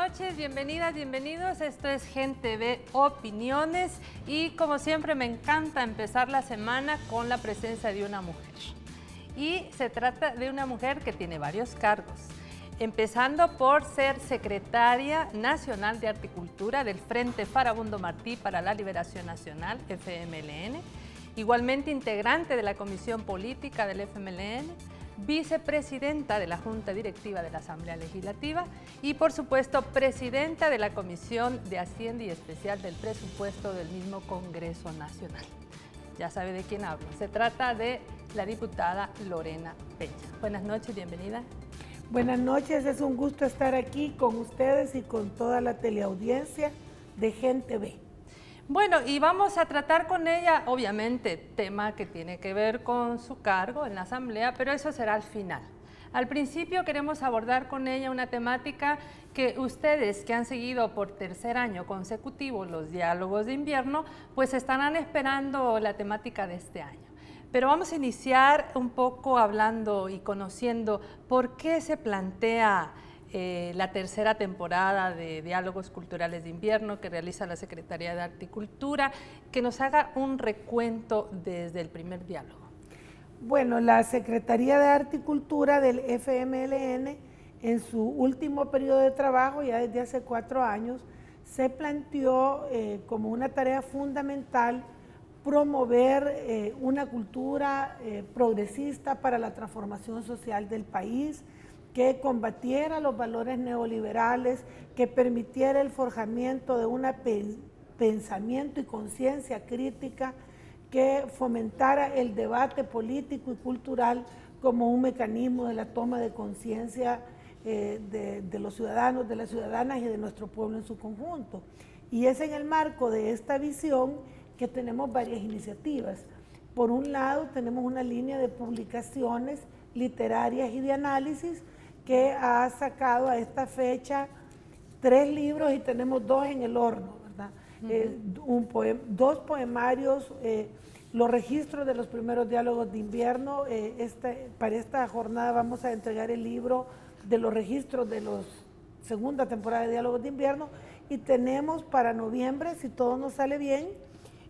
noches, bienvenidas, bienvenidos. Esto es Gente Ve Opiniones y como siempre me encanta empezar la semana con la presencia de una mujer. Y se trata de una mujer que tiene varios cargos, empezando por ser secretaria nacional de Arte y Cultura del Frente Farabundo Martí para la Liberación Nacional, FMLN, igualmente integrante de la Comisión Política del FMLN, vicepresidenta de la Junta Directiva de la Asamblea Legislativa y, por supuesto, presidenta de la Comisión de Hacienda y Especial del Presupuesto del mismo Congreso Nacional. Ya sabe de quién hablo. Se trata de la diputada Lorena Peña. Buenas noches, bienvenida. Buenas noches, es un gusto estar aquí con ustedes y con toda la teleaudiencia de Gente Ve. Bueno, y vamos a tratar con ella, obviamente, tema que tiene que ver con su cargo en la Asamblea, pero eso será al final. Al principio queremos abordar con ella una temática que ustedes que han seguido por tercer año consecutivo los diálogos de invierno, pues estarán esperando la temática de este año. Pero vamos a iniciar un poco hablando y conociendo por qué se plantea la tercera temporada de Diálogos Culturales de Invierno que realiza la Secretaría de Arte y Cultura, que nos haga un recuento desde el primer diálogo. Bueno, la Secretaría de Arte y Cultura del FMLN, en su último periodo de trabajo, ya desde hace 4 años, se planteó como una tarea fundamental promover una cultura progresista para la transformación social del país, que combatiera los valores neoliberales, que permitiera el forjamiento de un pensamiento y conciencia crítica, que fomentara el debate político y cultural como un mecanismo de la toma de conciencia de los ciudadanos, de las ciudadanas y de nuestro pueblo en su conjunto. Y es en el marco de esta visión que tenemos varias iniciativas. Por un lado, tenemos una línea de publicaciones literarias y de análisis que ha sacado a esta fecha 3 libros y tenemos 2 en el horno, ¿verdad? Dos poemarios, los registros de los primeros diálogos de invierno. Para esta jornada vamos a entregar el libro de los registros de la segunda temporada de diálogos de invierno y tenemos para noviembre, si todo nos sale bien,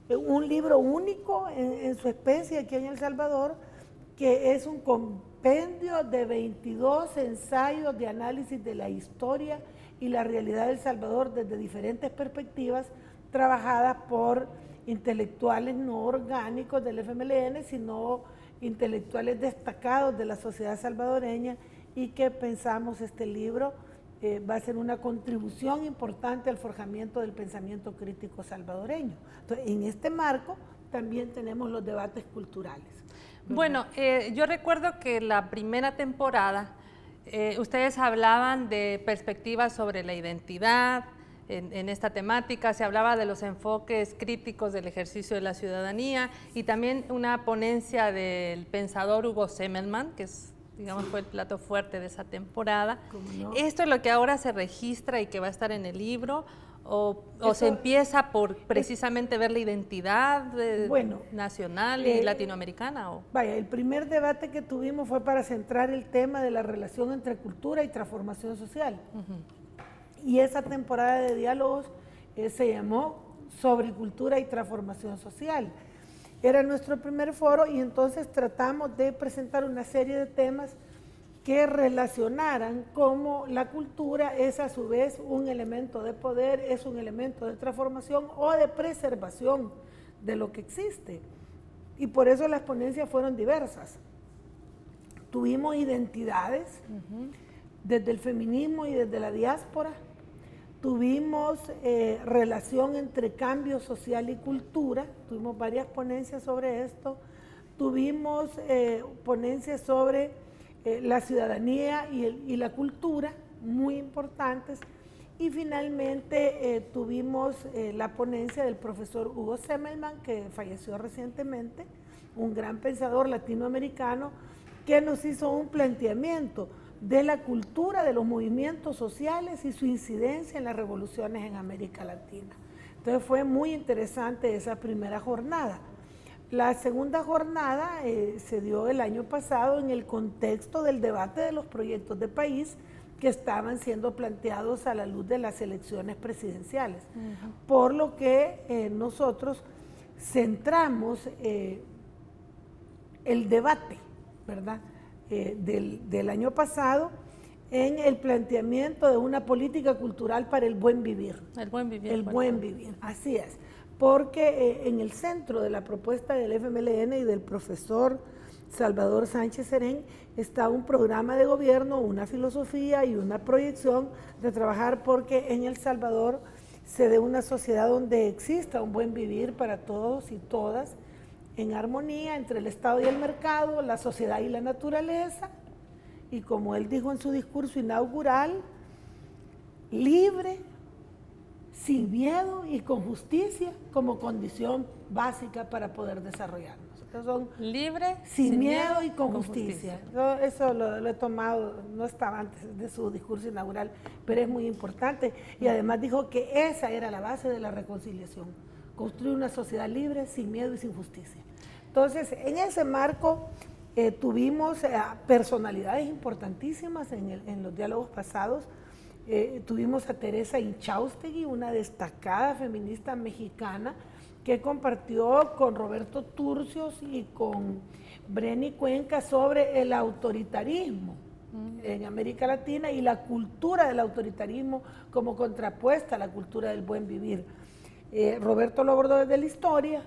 un libro único en su especie aquí en El Salvador, que es un compendio de 22 ensayos de análisis de la historia y la realidad de El Salvador desde diferentes perspectivas, trabajadas por intelectuales no orgánicos del FMLN, sino intelectuales destacados de la sociedad salvadoreña, y que pensamos este libro va a ser una contribución importante al forjamiento del pensamiento crítico salvadoreño. Entonces, en este marco también tenemos los debates culturales. Bueno, yo recuerdo que la primera temporada ustedes hablaban de perspectivas sobre la identidad en esta temática, se hablaba de los enfoques críticos del ejercicio de la ciudadanía y también una ponencia del pensador Hugo Semmelmann, que es, digamos, fue el plato fuerte de esa temporada. No. ¿Esto es lo que ahora se registra y que va a estar en el libro? ¿O se empieza por precisamente ver la identidad nacional y latinoamericana? Vaya, el primer debate que tuvimos fue para centrar el tema de la relación entre cultura y transformación social. Y esa temporada de diálogos se llamó Sobre Cultura y Transformación Social. Era nuestro primer foro y entonces tratamos de presentar una serie de temas que relacionaran cómo la cultura es a su vez un elemento de poder, es un elemento de transformación o de preservación de lo que existe. Y por eso las ponencias fueron diversas. Tuvimos identidades desde el feminismo y desde la diáspora. Tuvimos relación entre cambio social y cultura. Tuvimos varias ponencias sobre esto. Tuvimos ponencias sobre la ciudadanía y la cultura, muy importantes, y finalmente tuvimos la ponencia del profesor Hugo Semmelmann, que falleció recientemente, un gran pensador latinoamericano, que nos hizo un planteamiento de la cultura, de los movimientos sociales y su incidencia en las revoluciones en América Latina. Entonces fue muy interesante esa primera jornada. La segunda jornada se dio el año pasado en el contexto del debate de los proyectos de país que estaban siendo planteados a la luz de las elecciones presidenciales. Por lo que nosotros centramos el debate, ¿verdad?, del año pasado en el planteamiento de una política cultural para el buen vivir. El buen vivir. El buen vivir, así es. Porque en el centro de la propuesta del FMLN y del profesor Salvador Sánchez Serén está un programa de gobierno, una filosofía y una proyección de trabajar porque en El Salvador se dé una sociedad donde exista un buen vivir para todos y todas, en armonía entre el Estado y el mercado, la sociedad y la naturaleza, y como él dijo en su discurso inaugural, libre, sin miedo y con justicia como condición básica para poder desarrollarnos. Son libre, sin miedo y con justicia. Eso lo he tomado, no estaba antes de su discurso inaugural, pero es muy importante. Y además dijo que esa era la base de la reconciliación, construir una sociedad libre, sin miedo y sin justicia. Entonces, en ese marco tuvimos personalidades importantísimas en los diálogos pasados. Tuvimos a Teresa Inchaustegui, una destacada feminista mexicana, que compartió con Roberto Turcios y con Breni Cuenca sobre el autoritarismo en América Latina y la cultura del autoritarismo como contrapuesta a la cultura del buen vivir. Roberto lo abordó desde la historia,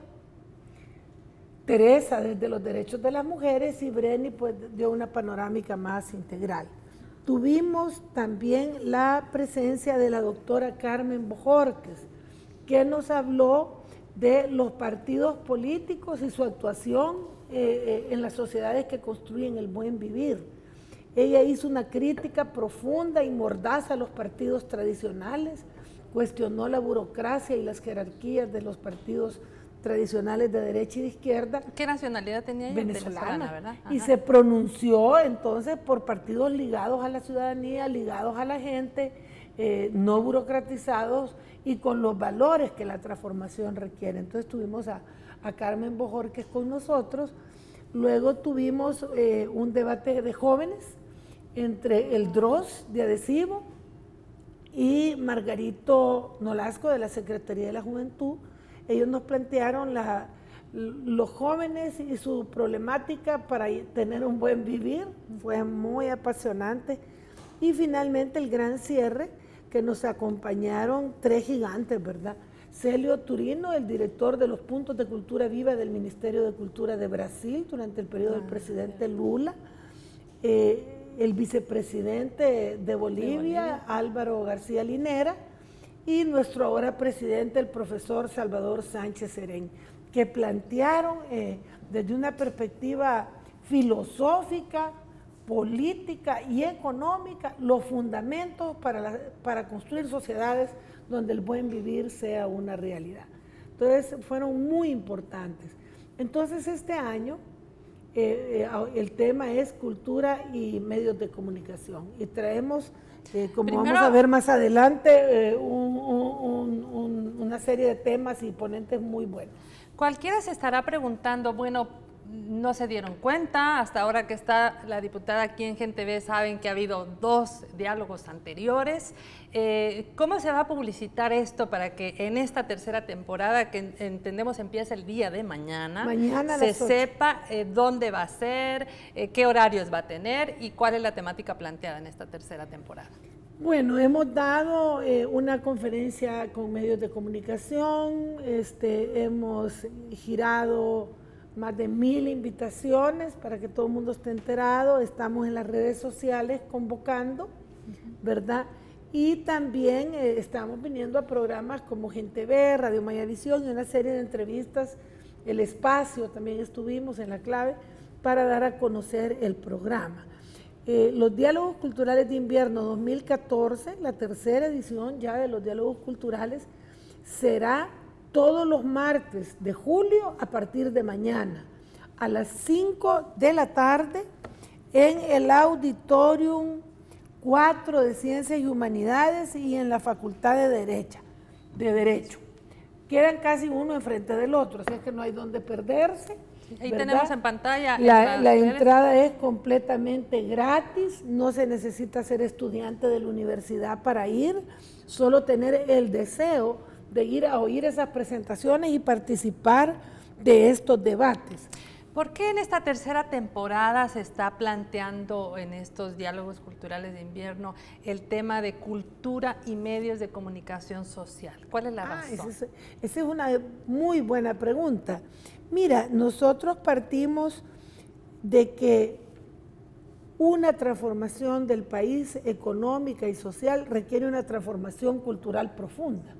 Teresa desde los derechos de las mujeres y Breni pues dio una panorámica más integral. Tuvimos también la presencia de la doctora Carmen Bojorquez, que nos habló de los partidos políticos y su actuación en las sociedades que construyen el buen vivir. Ella hizo una crítica profunda y mordaz a los partidos tradicionales, cuestionó la burocracia y las jerarquías de los partidos tradicionales de derecha y de izquierda. ¿Qué nacionalidad tenía ella? Venezolana, ¿verdad? Y se pronunció entonces por partidos ligados a la ciudadanía, ligados a la gente, no burocratizados y con los valores que la transformación requiere. Entonces tuvimos a Carmen Bojorquez con nosotros, luego tuvimos un debate de jóvenes entre el DROS de Adhesivo y Margarito Nolasco de la Secretaría de la Juventud. Ellos nos plantearon los jóvenes y su problemática para tener un buen vivir, fue muy apasionante. Y finalmente el gran cierre, que nos acompañaron tres gigantes, ¿verdad? Celio Turino, el director de los puntos de cultura viva del Ministerio de Cultura de Brasil durante el periodo del presidente Lula, el vicepresidente de Bolivia, Álvaro García Linera, y nuestro ahora presidente, el profesor Salvador Sánchez Serén, que plantearon desde una perspectiva filosófica, política y económica los fundamentos para construir sociedades donde el buen vivir sea una realidad. Entonces fueron muy importantes. Entonces este año el tema es cultura y medios de comunicación y traemos, como vamos a ver más adelante, una serie de temas y ponentes muy buenos. Cualquiera se estará preguntando, bueno, no se dieron cuenta, hasta ahora que está la diputada aquí en Gente Ve saben que ha habido 2 diálogos anteriores. ¿Cómo se va a publicitar esto para que en esta tercera temporada, que entendemos empieza el día de mañana se sepa dónde va a ser, qué horarios va a tener y cuál es la temática planteada en esta tercera temporada? Bueno, hemos dado una conferencia con medios de comunicación, hemos girado más de 1000 invitaciones para que todo el mundo esté enterado, estamos en las redes sociales convocando, ¿verdad? Y también estamos viniendo a programas como Gente Ve, Radio Mayavisión y una serie de entrevistas, El Espacio, también estuvimos en La Clave, para dar a conocer el programa. Los Diálogos Culturales de Invierno 2014, la tercera edición ya de los Diálogos Culturales, será todos los martes de julio a partir de mañana, a las 5 de la tarde, en el Auditorium 4 de Ciencias y Humanidades y en la Facultad de Derecho. Quedan casi uno enfrente del otro, así es que no hay donde perderse. Ahí ¿verdad? tenemos en pantalla. La entrada es completamente gratis, no se necesita ser estudiante de la universidad para ir, solo tener el deseo de ir a oír esas presentaciones y participar de estos debates. ¿Por qué en esta tercera temporada se está planteando en estos diálogos culturales de invierno el tema de cultura y medios de comunicación social? ¿Cuál es la razón? Esa es una muy buena pregunta. Mira, nosotros partimos de que una transformación del país económica y social requiere una transformación cultural profunda.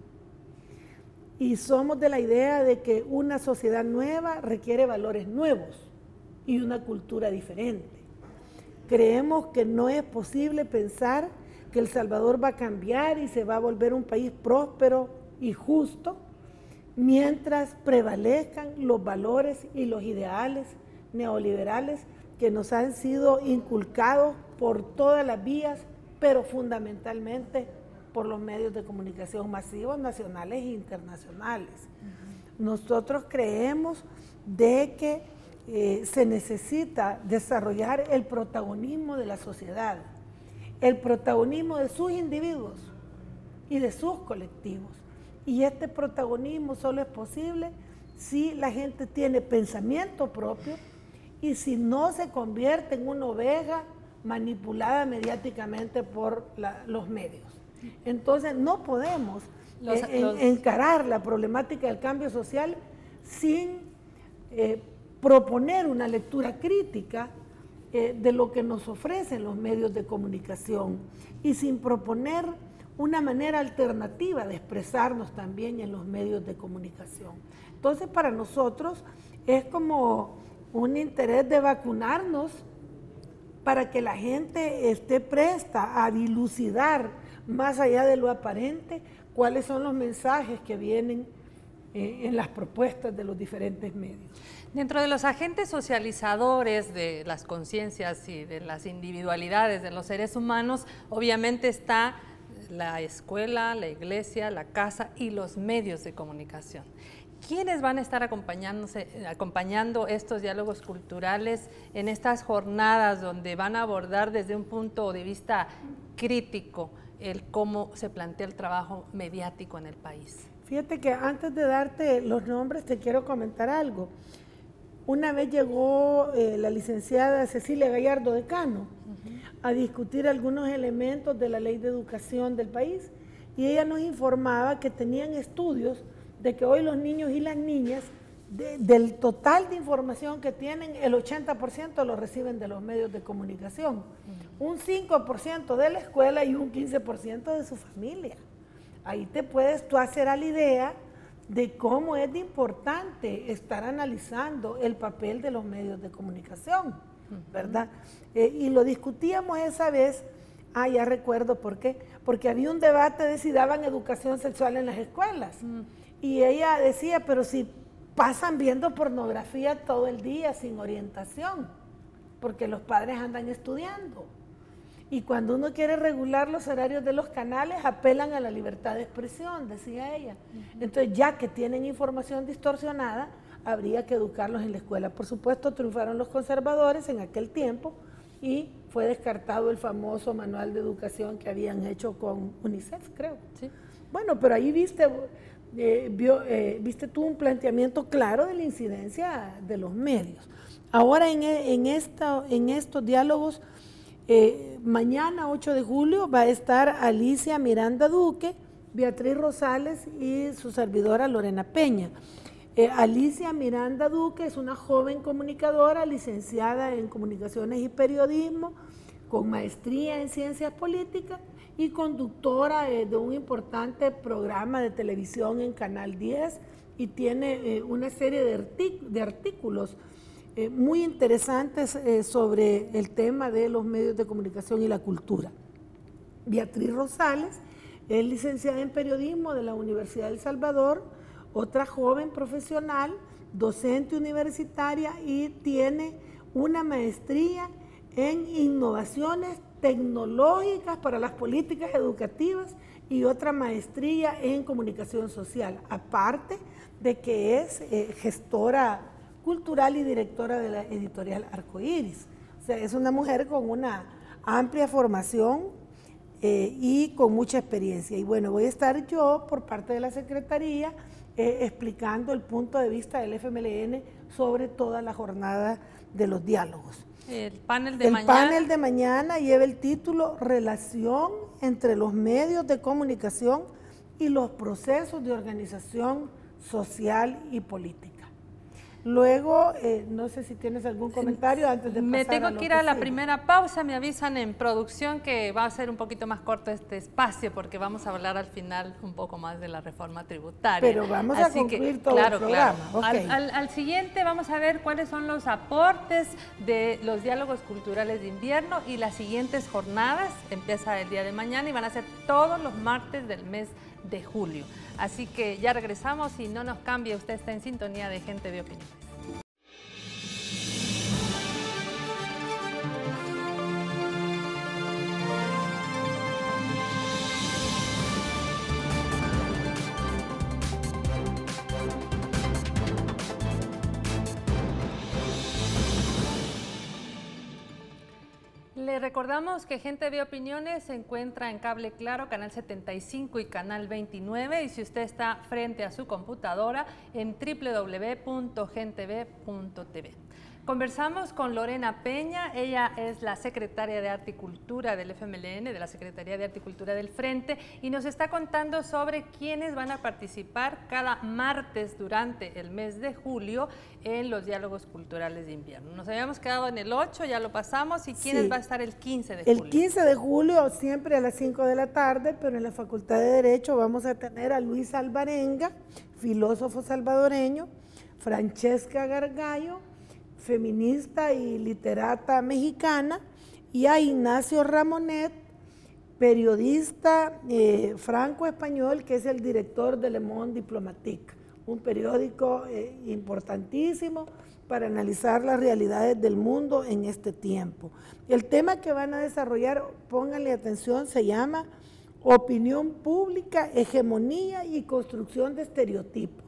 Y somos de la idea de que una sociedad nueva requiere valores nuevos y una cultura diferente. Creemos que no es posible pensar que El Salvador va a cambiar y se va a volver un país próspero y justo mientras prevalezcan los valores y los ideales neoliberales que nos han sido inculcados por todas las vías, pero fundamentalmente por los medios de comunicación masivos nacionales e internacionales. Nosotros creemos de que se necesita desarrollar el protagonismo de la sociedad, el protagonismo de sus individuos y de sus colectivos. Y este protagonismo solo es posible si la gente tiene pensamiento propio y si no se convierte en una oveja manipulada mediáticamente por los medios. Entonces no podemos encarar la problemática del cambio social sin proponer una lectura crítica de lo que nos ofrecen los medios de comunicación y sin proponer una manera alternativa de expresarnos también en los medios de comunicación. Entonces para nosotros es como un interés de vacunarnos para que la gente esté presta a dilucidar más allá de lo aparente cuáles son los mensajes que vienen en las propuestas de los diferentes medios. Dentro de los agentes socializadores de las conciencias y de las individualidades de los seres humanos, obviamente está la escuela, la iglesia, la casa y los medios de comunicación. ¿Quiénes van a estar acompañando estos diálogos culturales en estas jornadas donde van a abordar desde un punto de vista crítico el cómo se plantea el trabajo mediático en el país? Fíjate que antes de darte los nombres te quiero comentar algo. Una vez llegó la licenciada Cecilia Gallardo Decano a discutir algunos elementos de la ley de educación del país y ella nos informaba que tenían estudios de que hoy los niños y las niñas, del total de información que tienen, el 80% lo reciben de los medios de comunicación, un 5% de la escuela y un 15% de su familia. Ahí te puedes tú hacer a la idea de cómo es de importante estar analizando el papel de los medios de comunicación, ¿verdad? Y lo discutíamos esa vez, ya recuerdo por qué, porque había un debate de si daban educación sexual en las escuelas. Y ella decía, pero si pasan viendo pornografía todo el día sin orientación, porque los padres andan estudiando. Y cuando uno quiere regular los horarios de los canales, apelan a la libertad de expresión, decía ella. Entonces, ya que tienen información distorsionada, habría que educarlos en la escuela. Por supuesto, triunfaron los conservadores en aquel tiempo y fue descartado el famoso manual de educación que habían hecho con UNICEF, creo. Sí. Bueno, pero ahí viste tú un planteamiento claro de la incidencia de los medios. Ahora en estos diálogos, mañana 8 de julio va a estar Alicia Miranda Duque, Beatriz Rosales y su servidora Lorena Peña. Alicia Miranda Duque es una joven comunicadora licenciada en Comunicaciones y Periodismo, con maestría en Ciencias Políticas y conductora de un importante programa de televisión en Canal 10 y tiene una serie de artículos muy interesantes sobre el tema de los medios de comunicación y la cultura. Beatriz Rosales es licenciada en Periodismo de la Universidad de El Salvador, otra joven profesional, docente universitaria y tiene una maestría en innovaciones tecnológicas para las políticas educativas y otra maestría en comunicación social, aparte de que es gestora cultural y directora de la editorial Arcoíris. O sea, es una mujer con una amplia formación y con mucha experiencia. Y bueno, voy a estar yo por parte de la Secretaría explicando el punto de vista del FMLN sobre toda la jornada de los diálogos. El panel de mañana lleva el título Relación entre los medios de comunicación y los procesos de organización social y política. Luego, no sé si tienes algún comentario antes de pasar. Me tengo que ir a la primera pausa, me avisan en producción que va a ser un poquito más corto este espacio porque vamos a hablar al final un poco más de la reforma tributaria. Pero vamos a concluir todo el programa. Claro. Okay. Al siguiente vamos a ver cuáles son los aportes de los diálogos culturales de invierno y las siguientes jornadas. Empieza el día de mañana y van a ser todos los martes del mes de julio. Así que ya regresamos y no nos cambie, usted está en sintonía de Gente de Opiniones. Le recordamos que Gente de Opiniones se encuentra en Cable Claro, Canal 75 y Canal 29, y si usted está frente a su computadora, en www.gentv.tv. Conversamos con Lorena Peña, ella es la secretaria de Arte y Cultura del FMLN, de la Secretaría de Arte y Cultura del Frente, y nos está contando sobre quiénes van a participar cada martes durante el mes de julio en los diálogos culturales de invierno. Nos habíamos quedado en el 8, ya lo pasamos, y quiénes va a estar el 15 de julio. El 15 de julio, siempre a las 5 de la tarde, pero en la Facultad de Derecho vamos a tener a Luis Alvarenga, filósofo salvadoreño, Francesca Gargallo, feminista y literata mexicana, y a Ignacio Ramonet, periodista franco-español, que es el director de Le Monde Diplomatique, un periódico importantísimo para analizar las realidades del mundo en este tiempo. El tema que van a desarrollar, pónganle atención, se llama Opinión Pública, Hegemonía y Construcción de Estereotipos.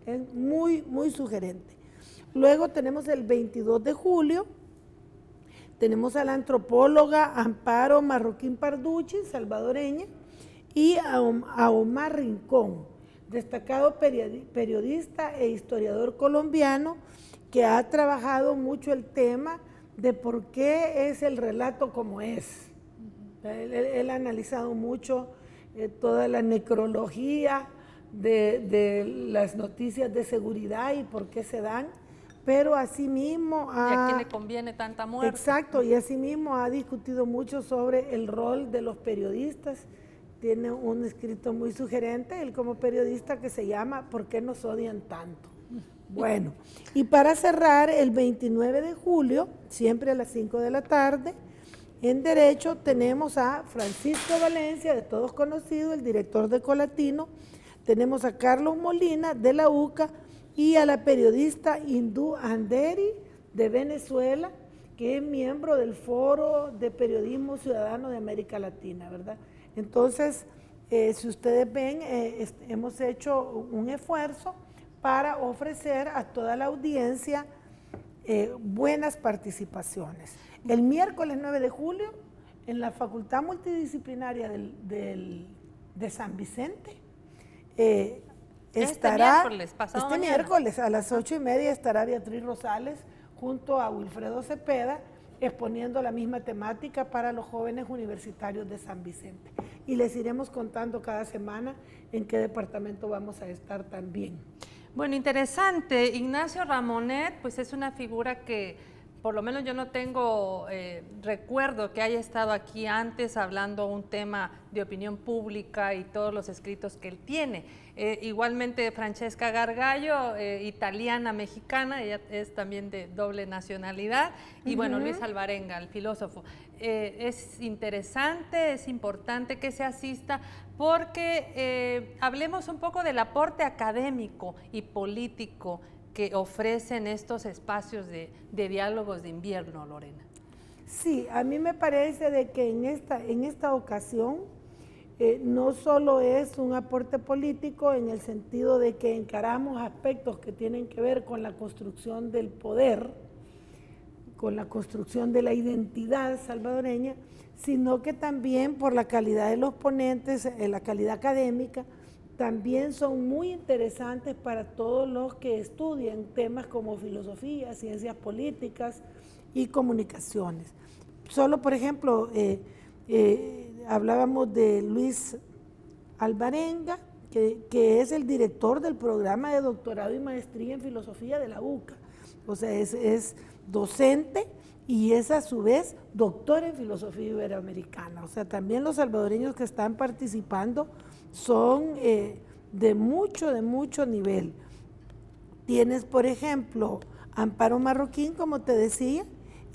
Es muy, muy sugerente. Luego tenemos el 22 de julio, tenemos a la antropóloga Amparo Marroquín Parducci, salvadoreña, y a Omar Rincón, destacado periodista e historiador colombiano que ha trabajado mucho el tema de por qué es el relato como es. Él ha analizado mucho toda la necrología de las noticias de seguridad y por qué se dan, pero asimismo ¿Y a quién le conviene tanta muerte? Exacto, y asimismo ha discutido mucho sobre el rol de los periodistas. Tiene un escrito muy sugerente, él como periodista, que se llama ¿Por qué nos odian tanto? Bueno, y para cerrar, el 29 de julio, siempre a las 5 de la tarde, en Derecho tenemos a Francisco Valencia, de todos conocido, el director de Colatino, tenemos a Carlos Molina, de la UCA, y a la periodista Hindú Anderi, de Venezuela, que es miembro del Foro de Periodismo Ciudadano de América Latina, ¿verdad? Entonces, si ustedes ven, hemos hecho un esfuerzo para ofrecer a toda la audiencia buenas participaciones. El miércoles 9 de julio, en la Facultad Multidisciplinaria de San Vicente, este miércoles a las 8:30 estará Beatriz Rosales junto a Wilfredo Cepeda exponiendo la misma temática para los jóvenes universitarios de San Vicente. Y les iremos contando cada semana en qué departamento vamos a estar también. Bueno, interesante. Ignacio Ramonet, pues es una figura que por lo menos yo no tengo recuerdo que haya estado aquí antes hablando un tema de opinión pública y todos los escritos que él tiene. Igualmente Francesca Gargallo, italiana mexicana, ella es también de doble nacionalidad, y bueno, Luis Alvarenga, el filósofo. Es interesante, es importante que se asista porque hablemos un poco del aporte académico y político que ofrecen estos espacios de diálogos de invierno, Lorena. Sí, a mí me parece de que en esta ocasión no solo es un aporte político en el sentido de que encaramos aspectos que tienen que ver con la construcción del poder, con la construcción de la identidad salvadoreña, sino que también por la calidad de los ponentes, la calidad académica, también son muy interesantes para todos los que estudian temas como filosofía, ciencias políticas y comunicaciones. Solo, por ejemplo, hablábamos de Luis Alvarenga, que es el director del programa de doctorado y maestría en filosofía de la UCA. O sea, es docente y es a su vez doctor en filosofía iberoamericana. O sea, también los salvadoreños que están participando son de mucho nivel. Tienes, por ejemplo, Amparo Marroquín, como te decía,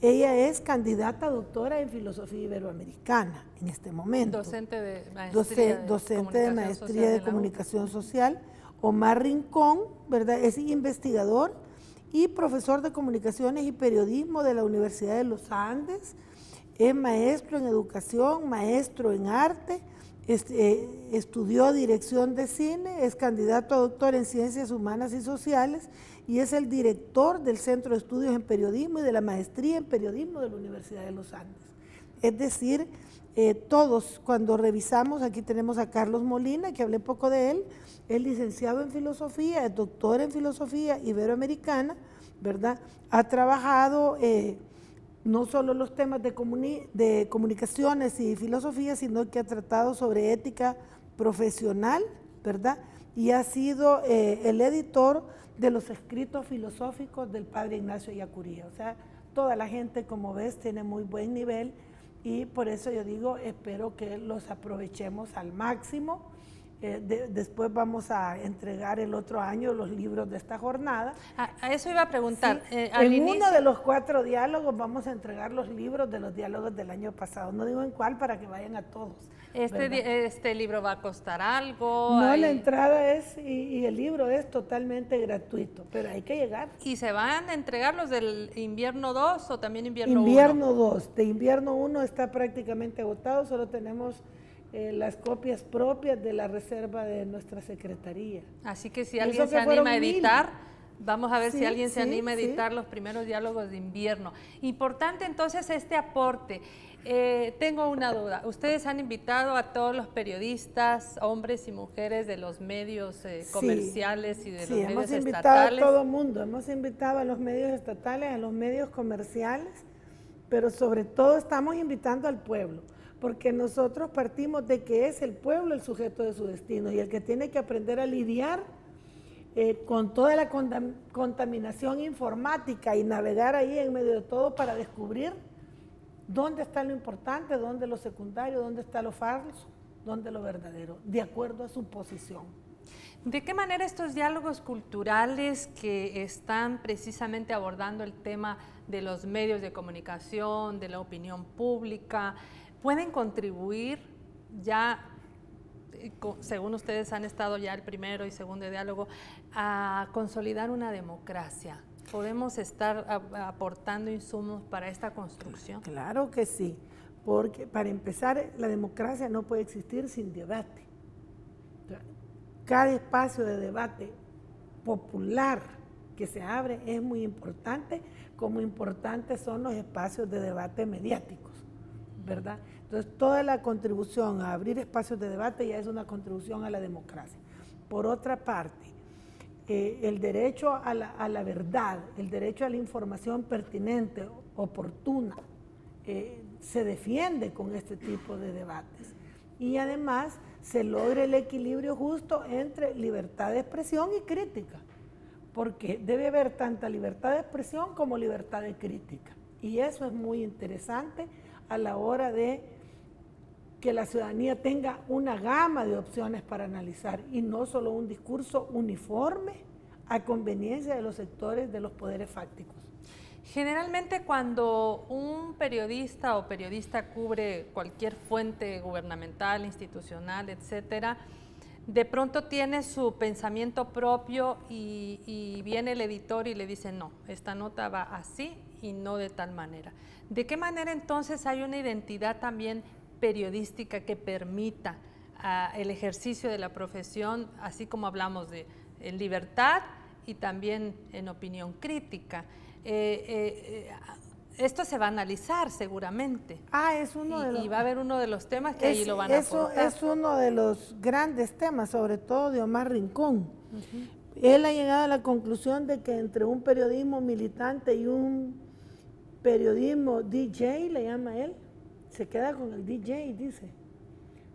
ella es candidata a doctora en filosofía iberoamericana en este momento. Docente de maestría de comunicación social. Omar Rincón, ¿verdad? Es investigador y profesor de comunicaciones y periodismo de la Universidad de los Andes. Es maestro en educación, maestro en arte, estudió dirección de cine, es candidato a doctor en ciencias humanas y sociales y es el director del Centro de Estudios en Periodismo y de la maestría en periodismo de la Universidad de los Andes. Es decir, todos cuando revisamos, aquí tenemos a Carlos Molina, que hablé poco de él, es licenciado en filosofía, es doctor en filosofía iberoamericana, ¿verdad? Ha trabajado no solo los temas de comunicaciones y filosofía, sino que ha tratado sobre ética profesional, ¿verdad? Y ha sido el editor de los escritos filosóficos del padre Ignacio Ellacuría. O sea, toda la gente, como ves, tiene muy buen nivel y por eso yo digo, espero que los aprovechemos al máximo. Después vamos a entregar el otro año los libros de esta jornada. A eso iba a preguntar. Sí, en uno de los 4 diálogos vamos a entregar los libros de los diálogos del año pasado. No digo en cuál para que vayan a todos. ¿Este libro va a costar algo? No, la entrada es y el libro es totalmente gratuito, pero hay que llegar. ¿Y se van a entregar los del invierno 2 o también invierno 1? Invierno 2. De invierno 1 está prácticamente agotado, solo tenemos las copias propias de la reserva de nuestra secretaría. Así que si alguien se anima a editar, vamos a ver si alguien se anima a editar los primeros diálogos de invierno. Importante entonces este aporte. Tengo una duda. Ustedes han invitado a todos los periodistas, hombres y mujeres de los medios comerciales y de los medios estatales. Sí, hemos invitado a todo el mundo. Hemos invitado a los medios estatales, a los medios comerciales, pero sobre todo estamos invitando al pueblo, porque nosotros partimos de que es el pueblo el sujeto de su destino y el que tiene que aprender a lidiar con toda la contaminación informática y navegar ahí en medio de todo para descubrir dónde está lo importante, dónde lo secundario, dónde está lo falso, dónde lo verdadero, de acuerdo a su posición. ¿De qué manera estos diálogos culturales que están precisamente abordando el tema de los medios de comunicación, de la opinión pública, pueden contribuir ya, según ustedes han estado ya el primero y segundo diálogo, a consolidar una democracia? ¿Podemos estar aportando insumos para esta construcción? Claro que sí, porque para empezar, la democracia no puede existir sin debate. Cada espacio de debate popular que se abre es muy importante, como importantes son los espacios de debate mediáticos, ¿verdad? Entonces, toda la contribución a abrir espacios de debate ya es una contribución a la democracia. Por otra parte, el derecho a la verdad, el derecho a la información pertinente, oportuna, se defiende con este tipo de debates. Y además se logra el equilibrio justo entre libertad de expresión y crítica, porque debe haber tanta libertad de expresión como libertad de crítica. Y eso es muy interesante a la hora de que la ciudadanía tenga una gama de opciones para analizar y no solo un discurso uniforme a conveniencia de los sectores de los poderes fácticos. Generalmente cuando un periodista o periodista cubre cualquier fuente gubernamental, institucional, etcétera, de pronto tiene su pensamiento propio y viene el editor y le dice, no, esta nota va así y no de tal manera. ¿De qué manera entonces hay una identidad también periodística que permita el ejercicio de la profesión, así como hablamos de en libertad y también en opinión crítica. Esto se va a analizar seguramente. Es uno de los... Y va a haber uno de los temas que ahí lo van a aportar. Es uno de los grandes temas, sobre todo de Omar Rincón. Él ha llegado a la conclusión de que entre un periodismo militante y un periodismo DJ, le llama él, se queda con el DJ, dice,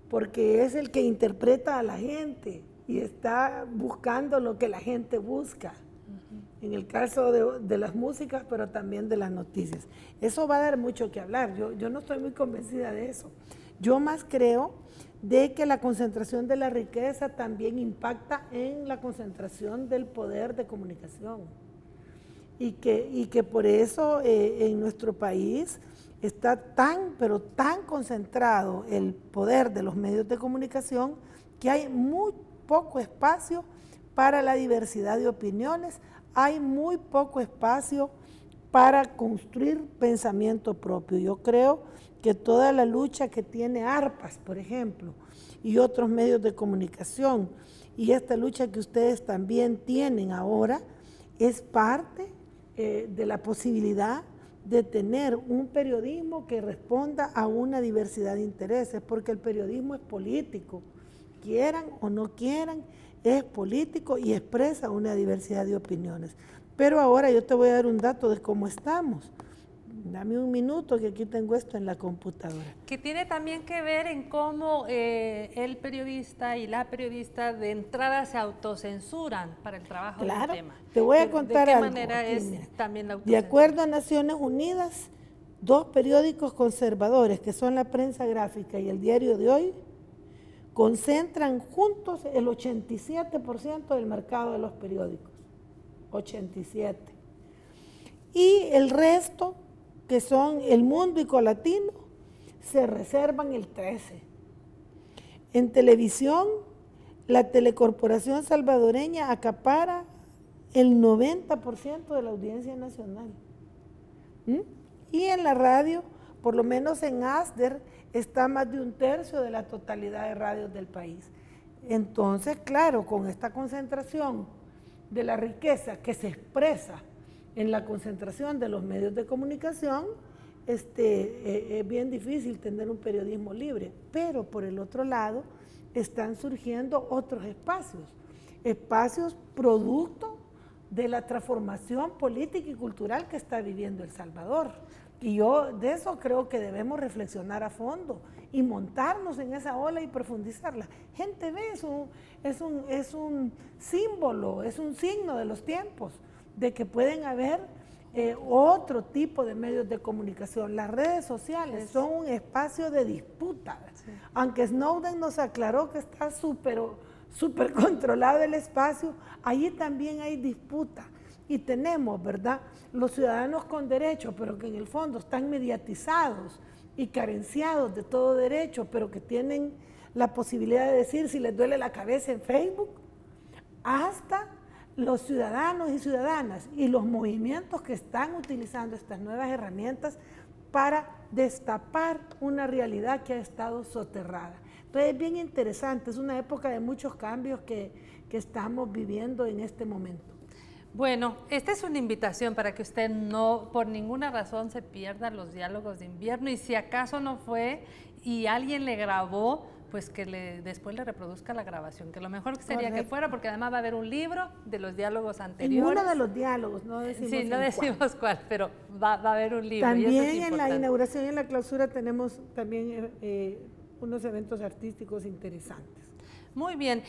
porque es el que interpreta a la gente y está buscando lo que la gente busca. En el caso de las músicas, pero también de las noticias. Eso va a dar mucho que hablar. Yo no estoy muy convencida de eso. Yo más creo de que la concentración de la riqueza también impacta en la concentración del poder de comunicación. Y que por eso en nuestro país está pero tan concentrado el poder de los medios de comunicación que hay muy poco espacio para la diversidad de opiniones, hay muy poco espacio para construir pensamiento propio. Yo creo que toda la lucha que tiene ARPAS, por ejemplo, y otros medios de comunicación, y esta lucha que ustedes también tienen ahora, es parte de la posibilidad de tener un periodismo que responda a una diversidad de intereses, porque el periodismo es político, quieran o no quieran, es político y expresa una diversidad de opiniones. Pero ahora yo te voy a dar un dato de cómo estamos. Dame un minuto que aquí tengo esto en la computadora. Que tiene también que ver en cómo el periodista y la periodista de entrada se autocensuran para el trabajo del tema. Te voy a contar algo. ¿De qué manera aquí, es también la De autocensura? acuerdo a Naciones Unidas, 2 periódicos conservadores, que son la Prensa Gráfica y el Diario de Hoy, concentran juntos el 87% del mercado de los periódicos. 87. Y el resto, que son El Mundo y Colatino, se reservan el 13%. En televisión, la Telecorporación Salvadoreña acapara el 90% de la audiencia nacional. Y en la radio, por lo menos en ASDER, está más de 1/3 de la totalidad de radios del país. Entonces, claro, con esta concentración de la riqueza que se expresa en la concentración de los medios de comunicación, es bien difícil tener un periodismo libre. Pero por el otro lado, están surgiendo otros espacios producto de la transformación política y cultural que está viviendo El Salvador. Y yo de eso creo que debemos reflexionar a fondo y montarnos en esa ola y profundizarla. Gente B es un símbolo, es un signo de los tiempos, de que pueden haber otro tipo de medios de comunicación. Las redes sociales son un espacio de disputa. Sí. Aunque Snowden nos aclaró que está súper controlado el espacio, allí también hay disputa. Y tenemos, ¿verdad?, los ciudadanos con derecho, pero que en el fondo están mediatizados y carenciados de todo derecho, pero que tienen la posibilidad de decir si les duele la cabeza en Facebook, hasta los ciudadanos y ciudadanas y los movimientos que están utilizando estas nuevas herramientas para destapar una realidad que ha estado soterrada. Entonces es bien interesante, es una época de muchos cambios que estamos viviendo en este momento. Bueno, esta es una invitación para que usted no, por ninguna razón, se pierda los diálogos de invierno, y si acaso no fue y alguien le grabó, pues que después le reproduzca la grabación, que lo mejor sería que fuera, porque además va a haber un libro de los diálogos anteriores. En uno de los diálogos, no decimos sí, no decimos cuál, pero va a haber un libro. También en la inauguración y en la clausura tenemos también unos eventos artísticos interesantes. Muy bien,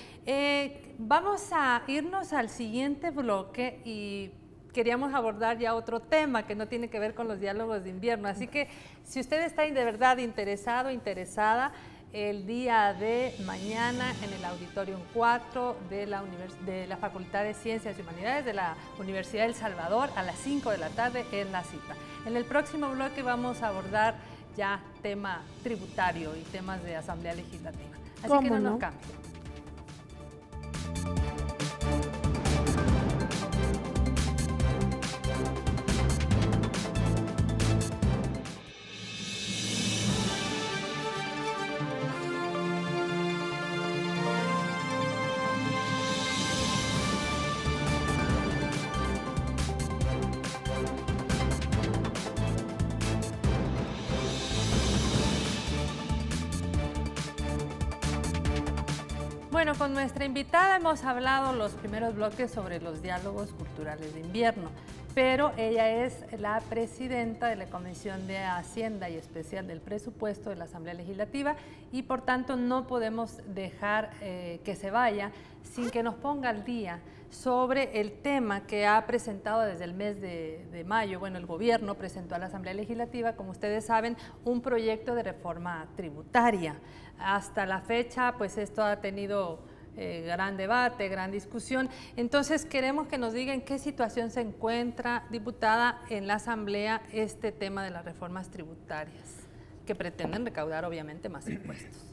vamos a irnos al siguiente bloque y queríamos abordar ya otro tema que no tiene que ver con los diálogos de invierno, así que si usted está de verdad interesado, interesada, el día de mañana en el Auditorium 4 de la Facultad de Ciencias y Humanidades de la Universidad de El Salvador a las 5 de la tarde es la cita. En el próximo bloque vamos a abordar ya tema tributario y temas de Asamblea Legislativa, así que no nos cambien. Bueno, con nuestra invitada hemos hablado los primeros bloques sobre los diálogos culturales de invierno, pero ella es la presidenta de la Comisión de Hacienda y Especial del Presupuesto de la Asamblea Legislativa y por tanto no podemos dejar que se vaya sin que nos ponga al día sobre el tema que ha presentado desde el mes de mayo. Bueno, el gobierno presentó a la Asamblea Legislativa, como ustedes saben, un proyecto de reforma tributaria. Hasta la fecha, pues esto ha tenido gran debate, gran discusión. Entonces, queremos que nos diga en qué situación se encuentra, diputada, en la Asamblea este tema de las reformas tributarias, que pretenden recaudar, obviamente, más impuestos.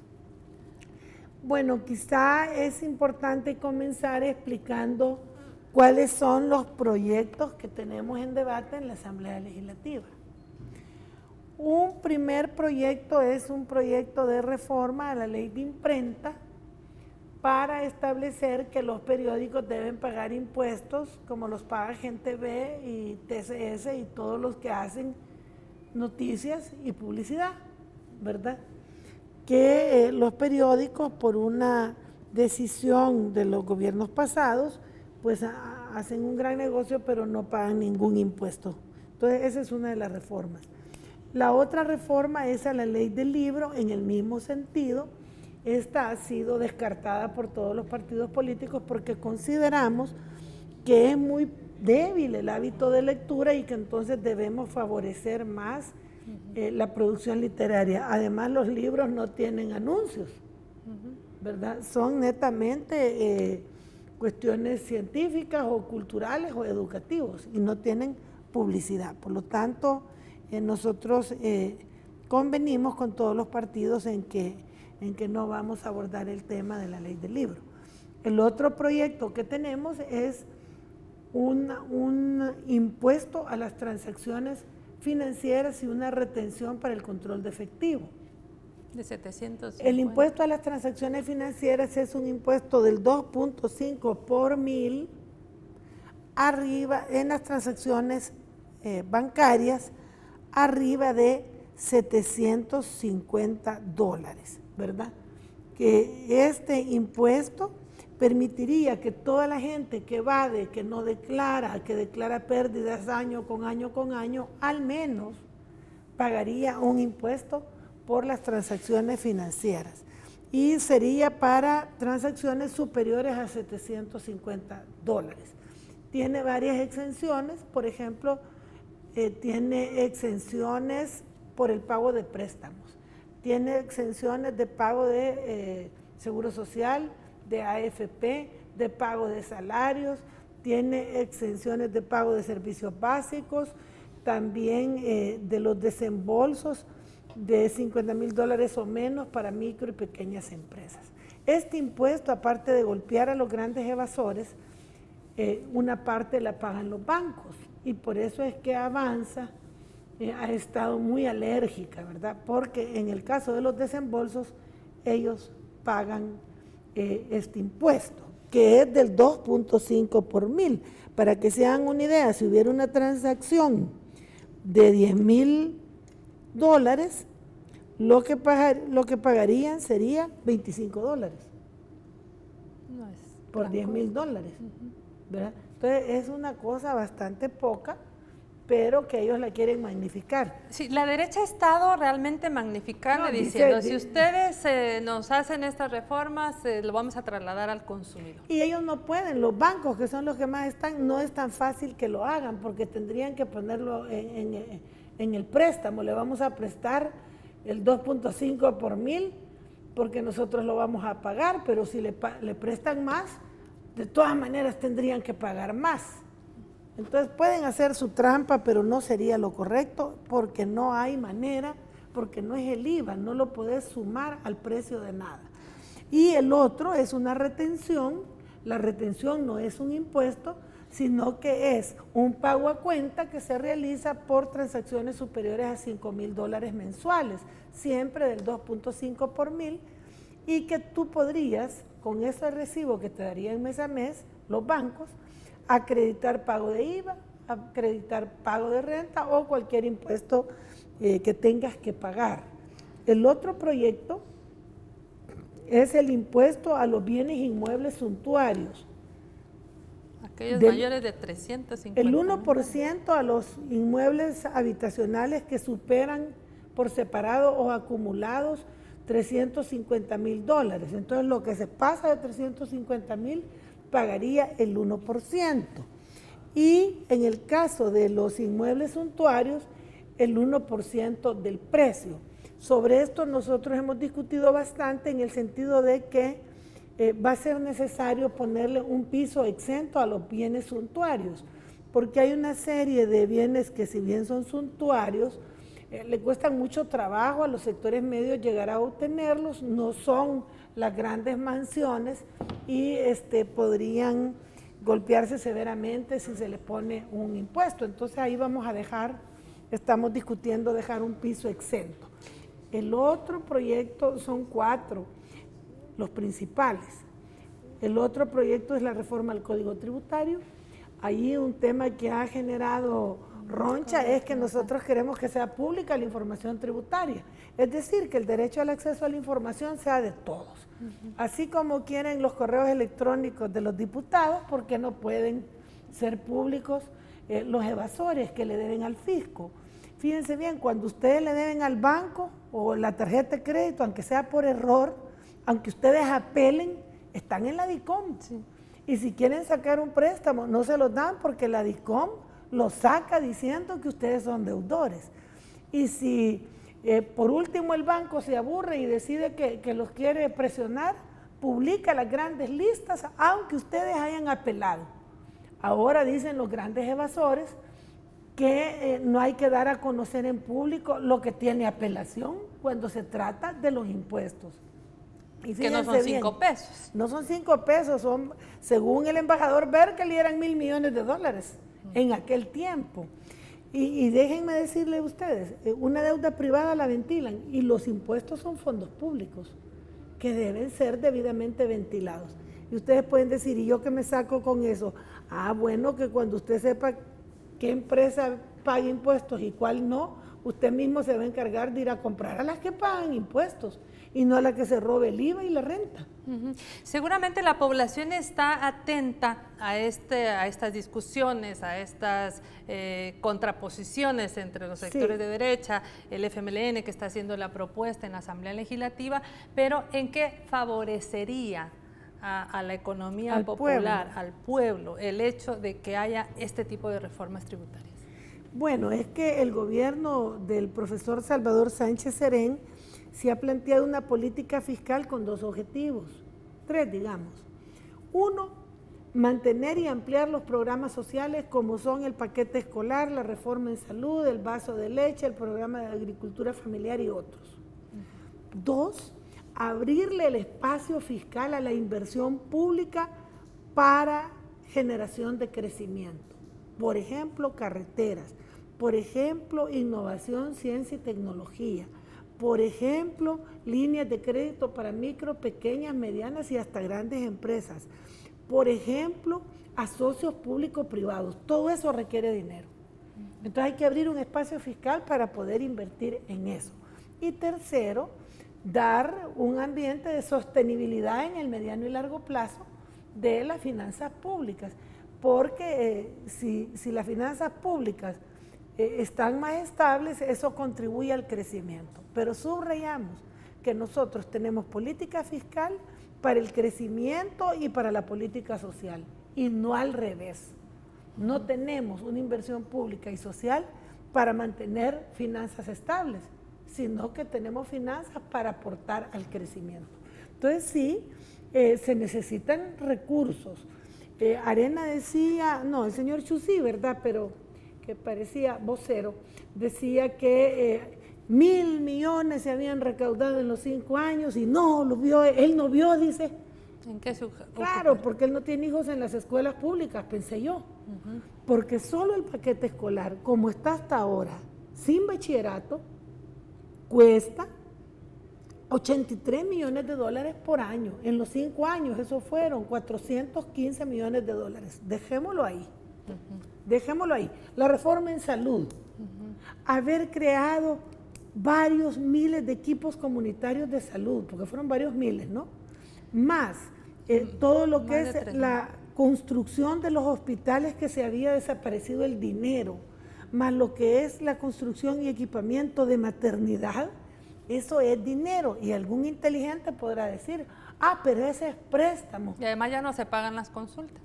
Bueno, quizá es importante comenzar explicando cuáles son los proyectos que tenemos en debate en la Asamblea Legislativa. Un primer proyecto es un proyecto de reforma a la ley de imprenta para establecer que los periódicos deben pagar impuestos como los paga Gente B y TCS y todos los que hacen noticias y publicidad, ¿verdad? Que los periódicos, por una decisión de los gobiernos pasados, pues hacen un gran negocio pero no pagan ningún impuesto. Entonces esa es una de las reformas. La otra reforma es a la ley del libro en el mismo sentido. Esta ha sido descartada por todos los partidos políticos porque consideramos que es muy débil el hábito de lectura y que entonces debemos favorecer más la producción literaria. Además, los libros no tienen anuncios, ¿verdad? Son netamente cuestiones científicas o culturales o educativos y no tienen publicidad. Por lo tanto, nosotros convenimos con todos los partidos en que no vamos a abordar el tema de la ley del libro. El otro proyecto que tenemos es un impuesto a las transacciones financieras y una retención para el control de efectivo. De 750. El impuesto a las transacciones financieras es un impuesto del 2.5 por mil arriba en las transacciones bancarias arriba de $750, ¿verdad? Que este impuesto permitiría que toda la gente que evade, que no declara, que declara pérdidas año con año, al menos pagaría un impuesto por las transacciones financieras. Y sería para transacciones superiores a $750. Tiene varias exenciones, por ejemplo, tiene exenciones por el pago de préstamos, tiene exenciones de pago de seguro social, de AFP, de pago de salarios, tiene exenciones de pago de servicios básicos, también de los desembolsos de $50,000 o menos para micro y pequeñas empresas. Este impuesto, aparte de golpear a los grandes evasores, una parte la pagan los bancos y por eso es que Avanza ha estado muy alérgica, ¿verdad? Porque en el caso de los desembolsos, ellos pagan este impuesto, que es del 2.5 por mil. Para que se hagan una idea, si hubiera una transacción de $10,000, lo que pagarían sería $25 por $10,000, ¿verdad? Entonces es una cosa bastante poca, pero que ellos la quieren magnificar. Sí, la derecha ha estado realmente magnificando, diciendo, si ustedes nos hacen estas reformas, lo vamos a trasladar al consumidor. Y ellos no pueden, los bancos, que son los que más están, no es tan fácil que lo hagan, porque tendrían que ponerlo en el préstamo. Le vamos a prestar el 2.5 por mil, porque nosotros lo vamos a pagar, pero si le prestan más, de todas maneras tendrían que pagar más. Entonces pueden hacer su trampa, pero no sería lo correcto porque no hay manera, porque no es el IVA, no lo podés sumar al precio de nada. Y el otro es una retención. La retención no es un impuesto, sino que es un pago a cuenta que se realiza por transacciones superiores a $5,000 mensuales, siempre del 2.5 por mil, y que tú podrías, con ese recibo que te darían mes a mes, los bancos, acreditar pago de IVA, acreditar pago de renta o cualquier impuesto que tengas que pagar. El otro proyecto es el impuesto a los bienes inmuebles suntuarios. Aquellos mayores de 350. El 1% a los inmuebles habitacionales que superan por separado o acumulados $350,000. Entonces, lo que se pasa de 350,000 pagaría el 1%. Y en el caso de los inmuebles suntuarios, el 1% del precio. Sobre esto nosotros hemos discutido bastante en el sentido de que va a ser necesario ponerle un piso exento a los bienes suntuarios, porque hay una serie de bienes que, si bien son suntuarios, le cuestan mucho trabajo a los sectores medios llegar a obtenerlos, no son las grandes mansiones y podrían golpearse severamente si se le pone un impuesto. Entonces ahí vamos a dejar, estamos discutiendo dejar un piso exento. El otro proyecto son 4, los principales. El otro proyecto es la reforma al Código Tributario. Ahí un tema que ha generado roncha es que nosotros queremos que sea pública la información tributaria. Es decir, que el derecho al acceso a la información sea de todos. Así como quieren los correos electrónicos de los diputados, porque no pueden ser públicos los evasores que le deben al fisco. Fíjense bien, cuando ustedes le deben al banco o la tarjeta de crédito, aunque sea por error, aunque ustedes apelen, están en la DICOM. Sí. Y si quieren sacar un préstamo, no se los dan porque la DICOM los saca diciendo que ustedes son deudores. Y si por último el banco se aburre y decide que los quiere presionar, publica las grandes listas, aunque ustedes hayan apelado. Ahora dicen los grandes evasores que no hay que dar a conocer en público lo que tiene apelación cuando se trata de los impuestos. Y que no son 5 pesos. No son 5 pesos, son, según el embajador Berkel, eran $1,000 millones en aquel tiempo. Y déjenme decirle a ustedes, una deuda privada la ventilan y los impuestos son fondos públicos que deben ser debidamente ventilados. Y ustedes pueden decir, ¿y yo qué me saco con eso? Ah, bueno, que cuando usted sepa qué empresa paga impuestos y cuál no, usted mismo se va a encargar de ir a comprar a las que pagan impuestos y no a la que se robe el IVA y la renta. Seguramente la población está atenta a estas discusiones, a estas contraposiciones entre los sectores de derecha, el FMLN que está haciendo la propuesta en la Asamblea Legislativa, pero ¿en qué favorecería a la economía popular, al pueblo, el hecho de que haya este tipo de reformas tributarias? Bueno, es que el gobierno del profesor Salvador Sánchez Serén se ha planteado una política fiscal con 2 objetivos, 3 digamos. 1, mantener y ampliar los programas sociales como son el paquete escolar, la reforma en salud, el vaso de leche, el programa de agricultura familiar y otros. 2, abrirle el espacio fiscal a la inversión pública para generación de crecimiento. Por ejemplo, carreteras, por ejemplo, innovación, ciencia y tecnología, por ejemplo, líneas de crédito para micro, pequeñas, medianas y hasta grandes empresas, por ejemplo, a socios público-privados. Todo eso requiere dinero. Entonces hay que abrir un espacio fiscal para poder invertir en eso. Y tercero, dar un ambiente de sostenibilidad en el mediano y largo plazo de las finanzas públicas, porque si las finanzas públicas están más estables, eso contribuye al crecimiento. Pero subrayamos que nosotros tenemos política fiscal para el crecimiento y para la política social, y no al revés. No tenemos una inversión pública y social para mantener finanzas estables, sino que tenemos finanzas para aportar al crecimiento. Entonces sí, se necesitan recursos. Arena decía, no, el señor Chusí, ¿verdad? Pero que parecía vocero, decía que 1,000 millones se habían recaudado en los 5 años y no, lo vio, él no vio, dice. ¿En qué se Claro, porque él no tiene hijos en las escuelas públicas, pensé yo. Porque solo el paquete escolar, como está hasta ahora, sin bachillerato, cuesta $83 millones por año. En los 5 años, eso fueron $415 millones. Dejémoslo ahí. Dejémoslo ahí. La reforma en salud. Haber creado varios miles de equipos comunitarios de salud, porque fueron varios miles, ¿no? Más todo lo que es la construcción de los hospitales que se había desaparecido el dinero, más lo que es la construcción y equipamiento de maternidad, eso es dinero. Y algún inteligente podrá decir, ah, pero ese es préstamo. Y además ya no se pagan las consultas.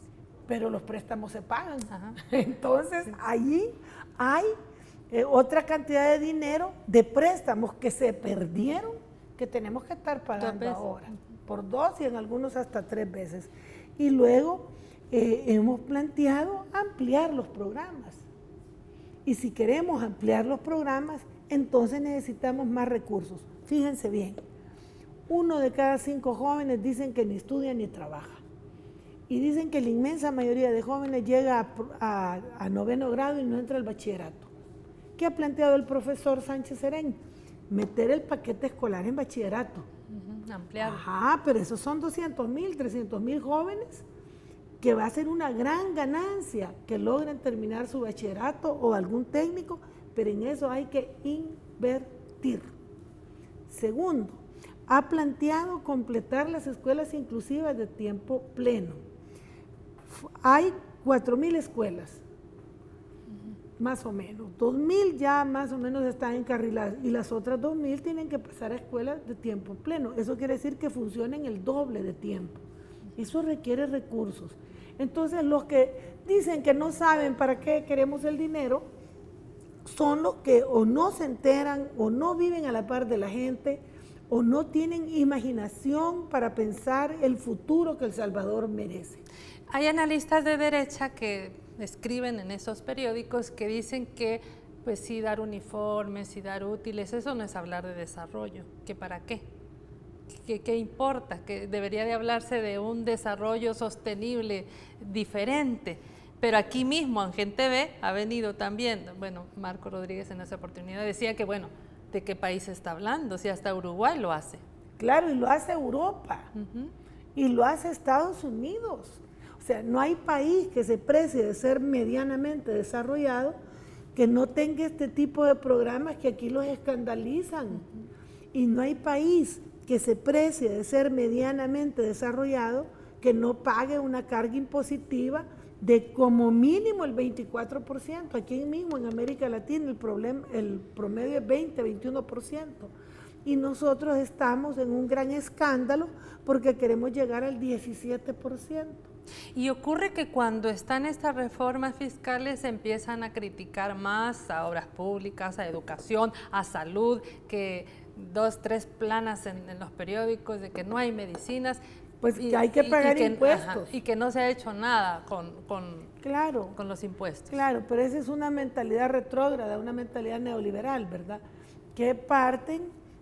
Pero los préstamos se pagan. Ajá. Entonces, allí hay otra cantidad de dinero de préstamos que se perdieron, que tenemos que estar pagando ahora, por 2 y en algunos hasta 3 veces. Y luego hemos planteado ampliar los programas. Y si queremos ampliar los programas, entonces necesitamos más recursos. Fíjense bien, 1 de cada 5 jóvenes dicen que ni estudia ni trabaja. Y dicen que la inmensa mayoría de jóvenes llega a 9º grado y no entra al bachillerato. ¿Qué ha planteado el profesor Sánchez Serén? Meter el paquete escolar en bachillerato. Ampliarlo. Ajá, pero esos son 200,000, 300,000 jóvenes que va a ser una gran ganancia que logren terminar su bachillerato o algún técnico, pero en eso hay que invertir. Segundo, ha planteado completar las escuelas inclusivas de tiempo pleno. Hay 4,000 escuelas, más o menos. 2,000 ya más o menos están encarriladas y las otras 2,000 tienen que pasar a escuelas de tiempo pleno. Eso quiere decir que funcionen el doble de tiempo. Eso requiere recursos. Entonces, los que dicen que no saben para qué queremos el dinero son los que o no se enteran o no viven a la par de la gente o no tienen imaginación para pensar el futuro que El Salvador merece. Hay analistas de derecha que escriben en esos periódicos que dicen que pues sí, dar uniformes y dar útiles, eso no es hablar de desarrollo, ¿que para qué? ¿Qué importa? Que debería de hablarse de un desarrollo sostenible, diferente. Pero aquí mismo en Gente Ve ha venido también, bueno, Marco Rodríguez en esa oportunidad decía que bueno, ¿de qué país está hablando? Si hasta Uruguay lo hace. Claro, y lo hace Europa, y lo hace Estados Unidos. O sea, no hay país que se precie de ser medianamente desarrollado que no tenga este tipo de programas que aquí los escandalizan. Y no hay país que se precie de ser medianamente desarrollado que no pague una carga impositiva de como mínimo el 24%. Aquí mismo en América Latina el promedio es 20-21%. Y nosotros estamos en un gran escándalo porque queremos llegar al 17%. Y ocurre que cuando están estas reformas fiscales se empiezan a criticar más a obras públicas, a educación, a salud, que 2, 3 planas en los periódicos de que no hay medicinas. Pues que hay que pagar impuestos. Ajá, y que no se ha hecho nada con los impuestos. Claro, pero esa es una mentalidad retrógrada, una mentalidad neoliberal, ¿verdad? Que parten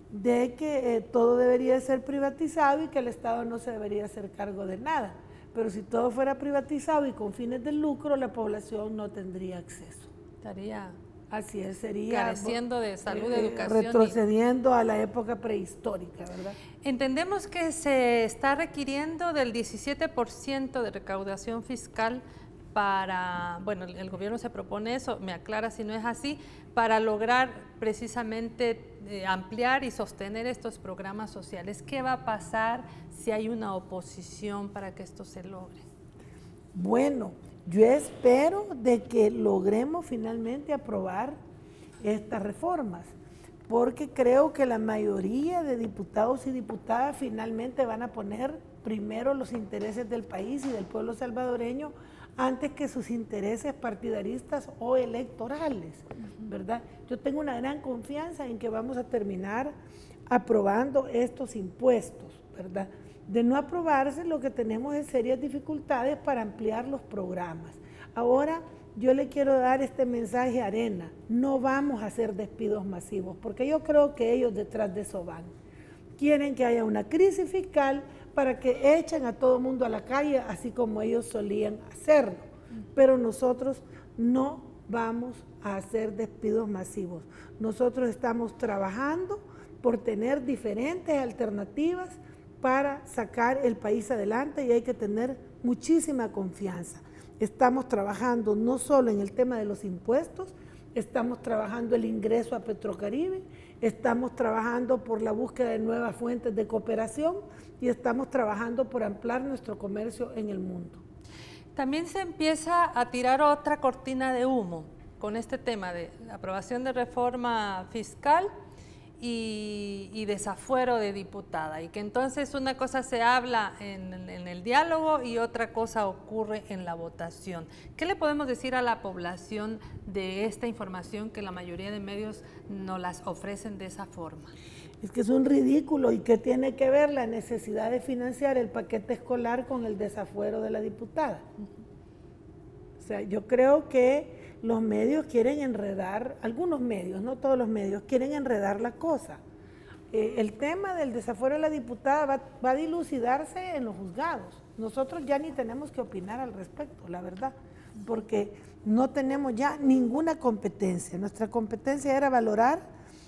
de que todo debería ser privatizado y que el Estado no se debería hacer cargo de nada. Pero si todo fuera privatizado y con fines de lucro, la población no tendría acceso. Estaría así es, sería careciendo de salud, educación. Retrocediendo a la época prehistórica, ¿verdad? Entendemos que se está requiriendo del 17% de recaudación fiscal para, bueno, el gobierno se propone eso, me aclara si no es así, para lograr precisamente ampliar y sostener estos programas sociales. ¿Qué va a pasar si hay una oposición para que esto se logre? Bueno, yo espero de que logremos finalmente aprobar estas reformas, porque creo que la mayoría de diputados y diputadas finalmente van a poner primero los intereses del país y del pueblo salvadoreño antes que sus intereses partidaristas o electorales, ¿verdad? Yo tengo una gran confianza en que vamos a terminar aprobando estos impuestos, ¿verdad? De no aprobarse, lo que tenemos es serias dificultades para ampliar los programas. Ahora, yo le quiero dar este mensaje a Arena: no vamos a hacer despidos masivos, porque yo creo que ellos detrás de eso van. Quieren que haya una crisis fiscal para que echen a todo el mundo a la calle, así como ellos solían hacerlo. Pero nosotros no vamos a hacer despidos masivos. Nosotros estamos trabajando por tener diferentes alternativas para sacar el país adelante y hay que tener muchísima confianza. Estamos trabajando no solo en el tema de los impuestos, estamos trabajando el ingreso a Petrocaribe, estamos trabajando por la búsqueda de nuevas fuentes de cooperación y estamos trabajando por ampliar nuestro comercio en el mundo. También se empieza a tirar otra cortina de humo con este tema de aprobación de reforma fiscal y desafuero de diputada, y que entonces una cosa se habla en el diálogo y otra cosa ocurre en la votación. ¿Qué le podemos decir a la población de esta información que la mayoría de medios no las ofrecen de esa forma? Es que es un ridículo. ¿Y qué tiene que ver la necesidad de financiar el paquete escolar con el desafuero de la diputada? O sea, yo creo que los medios quieren enredar, algunos medios, no todos los medios, quieren enredar la cosa. El tema del desafuero de la diputada va a dilucidarse en los juzgados. Nosotros ya ni tenemos que opinar al respecto, la verdad, porque no tenemos ya ninguna competencia. Nuestra competencia era valorar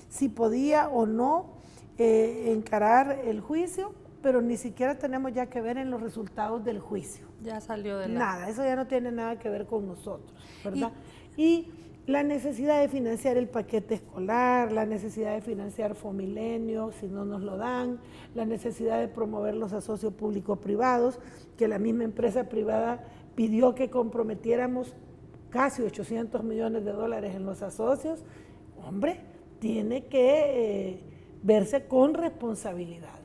si podía o no encarar el juicio, pero ni siquiera tenemos ya que ver en los resultados del juicio. Ya salió de la... Nada, eso ya no tiene nada que ver con nosotros, ¿verdad? Y la necesidad de financiar el paquete escolar, la necesidad de financiar Fomilenio, si no nos lo dan, la necesidad de promover los asocios público-privados, que la misma empresa privada pidió que comprometiéramos casi 800 millones de dólares en los asocios. Hombre, tiene que verse con responsabilidad.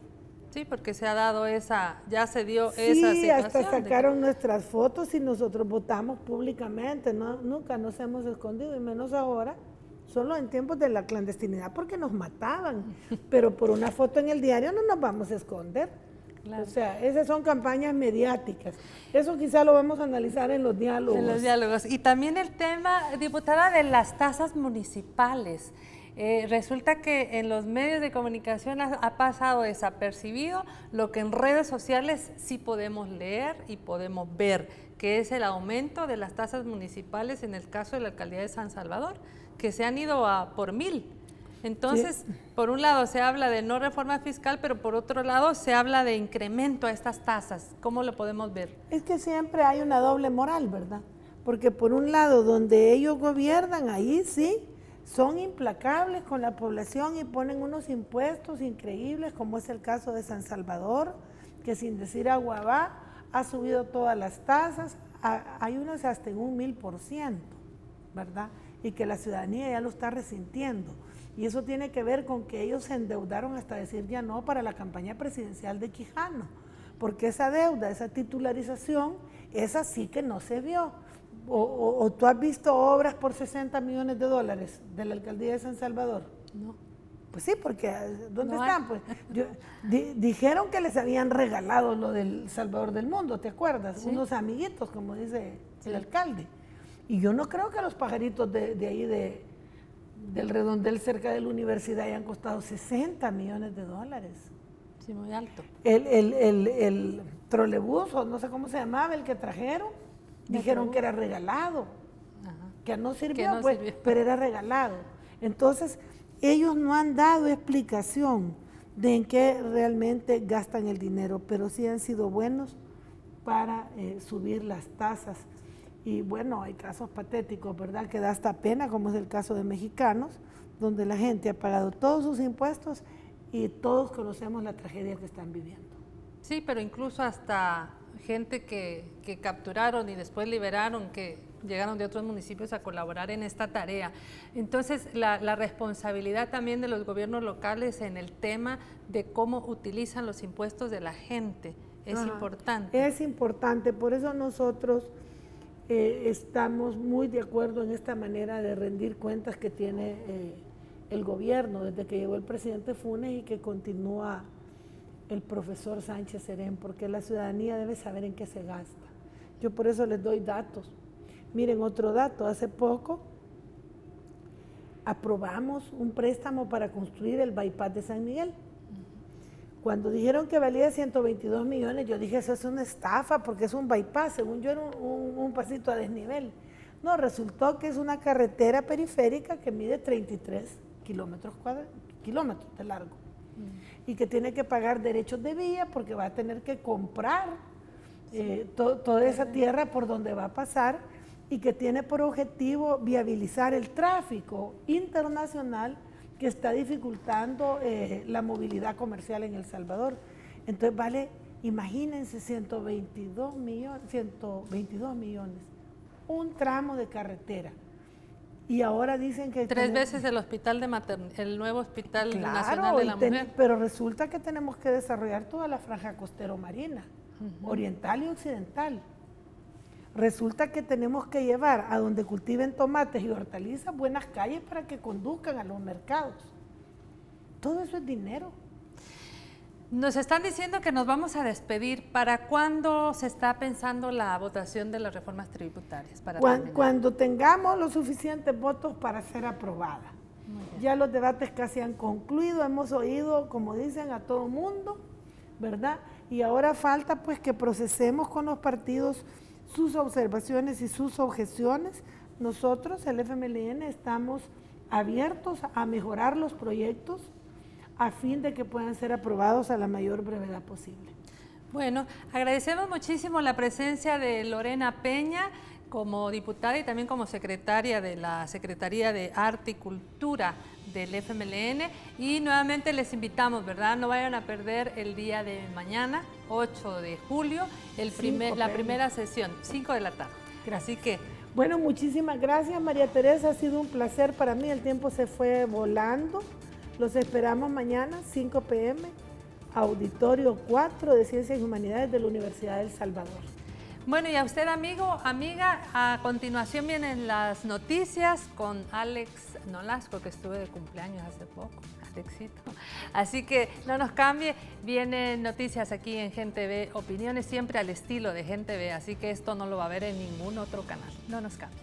Sí, porque se ha dado ya se dio esa situación. Sí, hasta sacaron nuestras fotos y nosotros votamos públicamente, nunca nos hemos escondido, y menos ahora, solo en tiempos de la clandestinidad, porque nos mataban, pero por una foto en el diario no nos vamos a esconder. Claro. O sea, esas son campañas mediáticas. Eso quizá lo vamos a analizar en los diálogos. En los diálogos. Y también el tema, diputada, de las tasas municipales. Resulta que en los medios de comunicación ha pasado desapercibido lo que en redes sociales sí podemos leer y podemos ver, que es el aumento de las tasas municipales en el caso de la alcaldía de San Salvador, que se han ido a por 1000. Entonces, sí, por un lado se habla de no reforma fiscal, pero por otro lado se habla de incremento a estas tasas. ¿Cómo lo podemos ver? Es que siempre hay una doble moral, ¿verdad? Porque por un lado, donde ellos gobiernan, ahí sí, son implacables con la población y ponen unos impuestos increíbles, como es el caso de San Salvador, que sin decir agua va, ha subido todas las tasas, hay unas hasta en 1000%, ¿verdad? Y que la ciudadanía ya lo está resintiendo. Y eso tiene que ver con que ellos se endeudaron hasta decir ya no para la campaña presidencial de Quijano, porque esa deuda, esa titularización, esa sí que no se vio. O tú has visto obras por 60 millones de dólares de la alcaldía de San Salvador. No. Pues sí, porque ¿dónde están? Pues dijeron que les habían regalado lo del Salvador del Mundo, ¿te acuerdas? Sí. Unos amiguitos, como dice el alcalde. Y yo no creo que los pajaritos de ahí del redondel cerca de la universidad hayan costado 60 millones de dólares. Sí, muy alto. El trolebús, o no sé cómo se llamaba, el que trajeron, dijeron que era regalado. Ajá. Que no sirvió, que no pues, sirvió, pero era regalado. Entonces, ellos no han dado explicación de en qué realmente gastan el dinero, pero sí han sido buenos para subir las tasas. Y bueno, hay casos patéticos, ¿verdad?, que da hasta pena, como es el caso de Mexicanos, donde la gente ha pagado todos sus impuestos y todos conocemos la tragedia que están viviendo. Sí, pero incluso hasta gente que capturaron y después liberaron, que llegaron de otros municipios a colaborar en esta tarea. Entonces, la responsabilidad también de los gobiernos locales en el tema de cómo utilizan los impuestos de la gente es importante. Es importante, por eso nosotros estamos muy de acuerdo en esta manera de rendir cuentas que tiene el gobierno desde que llegó el presidente Funes y que continúa el profesor Sánchez Serén, porque la ciudadanía debe saber en qué se gasta. Yo por eso les doy datos. Miren, otro dato, hace poco aprobamos un préstamo para construir el bypass de San Miguel. Cuando dijeron que valía 122 millones, yo dije, eso es una estafa porque es un bypass, según yo era un pasito a desnivel. No, resultó que es una carretera periférica que mide 33 kilómetros de largo y que tiene que pagar derechos de vía porque va a tener que comprar toda esa tierra por donde va a pasar, y que tiene por objetivo viabilizar el tráfico internacional que está dificultando la movilidad comercial en El Salvador. Entonces vale, imagínense, 122 millones, un tramo de carretera. Y ahora dicen que... 3 veces el hospital de el nuevo Hospital Nacional de la Mujer. Pero resulta que tenemos que desarrollar toda la franja costero marina, oriental y occidental. Resulta que tenemos que llevar a donde cultiven tomates y hortalizas buenas calles para que conduzcan a los mercados. Todo eso es dinero. Nos están diciendo que nos vamos a despedir. ¿Para cuándo se está pensando la votación de las reformas tributarias? Cuando tengamos los suficientes votos para ser aprobada. Ya los debates casi han concluido, hemos oído, como dicen, a todo mundo, ¿verdad? Y ahora falta pues que procesemos con los partidos sus observaciones y sus objeciones. Nosotros, el FMLN, estamos abiertos a mejorar los proyectos a fin de que puedan ser aprobados a la mayor brevedad posible. Bueno, agradecemos muchísimo la presencia de Lorena Peña como diputada y también como secretaria de la Secretaría de Arte y Cultura del FMLN, y nuevamente les invitamos, ¿verdad? No vayan a perder el día de mañana, 8 de julio, la primera sesión, 5 de la tarde. Así que... Bueno, muchísimas gracias, María Teresa, ha sido un placer para mí, el tiempo se fue volando. Los esperamos mañana, 5 p.m., Auditorio 4 de Ciencias y Humanidades de la Universidad de El Salvador. Bueno, y a usted, amigo, amiga, a continuación vienen las noticias con Alex Nolasco, que estuve de cumpleaños hace poco, Alexito. Así que no nos cambie, vienen noticias aquí en Gente Ve, opiniones siempre al estilo de Gente Ve, así que esto no lo va a ver en ningún otro canal. No nos cambie.